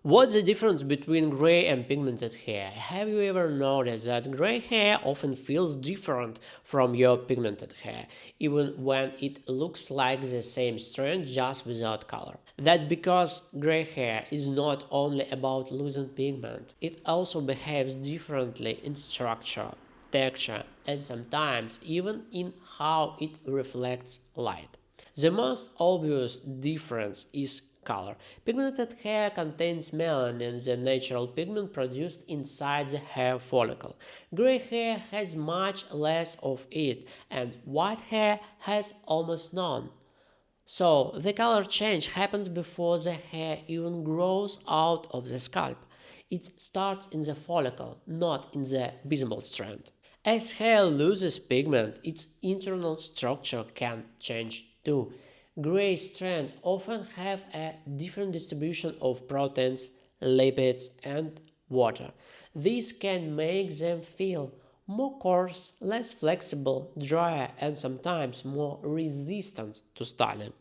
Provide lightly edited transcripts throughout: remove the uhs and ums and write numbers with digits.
What's the difference between gray and pigmented hair? Have you ever noticed that gray hair often feels different from your pigmented hair, even when it looks like the same strand just without color? That's because gray hair is not only about losing pigment, it also behaves differently in structure, texture, and sometimes even in how it reflects light. The most obvious difference is color. Pigmented hair contains melanin, the natural pigment produced inside the hair follicle. Gray hair has much less of it, and white hair has almost none. So, the color change happens before the hair even grows out of the scalp. It starts in the follicle, not in the visible strand. As hair loses pigment, its internal structure can change too. Gray strands often have a different distribution of proteins, lipids, and water. This can make them feel more coarse, less flexible, drier, and sometimes more resistant to styling.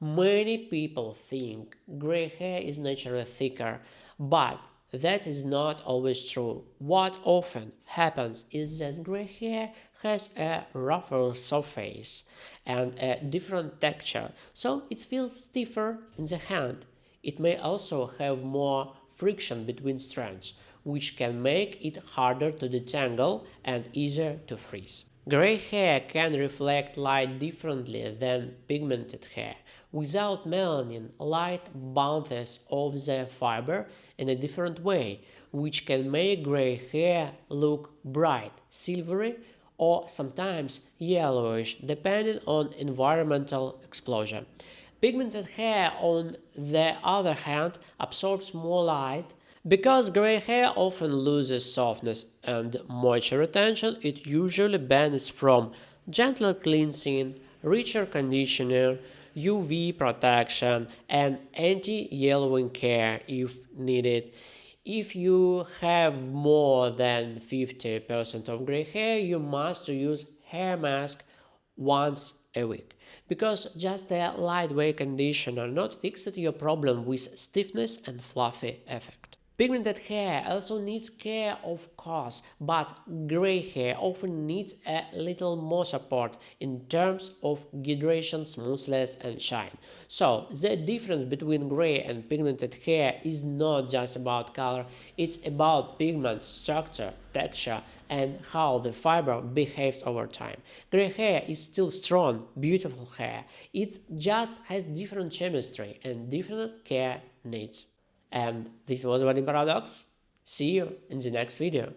Many people think gray hair is naturally thicker, but that is not always true. What often happens is that gray hair has a rougher surface and a different texture, so it feels stiffer in the hand. It may also have more friction between strands, which can make it harder to detangle and easier to freeze. Gray hair can reflect light differently than pigmented hair. Without melanin, light bounces off the fiber in a different way, which can make gray hair look bright, silvery, or sometimes yellowish, depending on environmental exposure. Pigmented hair, on the other hand, absorbs more light. Because gray hair often loses softness and moisture retention, it usually benefits from gentler cleansing, richer conditioner, UV protection, and anti-yellowing care if needed. If you have more than 50% of gray hair, you must use hair mask once a week, because just a lightweight conditioner not fixed your problem with stiffness and fluffy effect. Pigmented hair also needs care, of course, but gray hair often needs a little more support in terms of hydration, smoothness, and shine. So, the difference between gray and pigmented hair is not just about color, it's about pigment, structure, texture, and how the fiber behaves over time. Gray hair is still strong, beautiful hair. It just has different chemistry and different care needs. And this was Vadim Paradox. See you in the next video.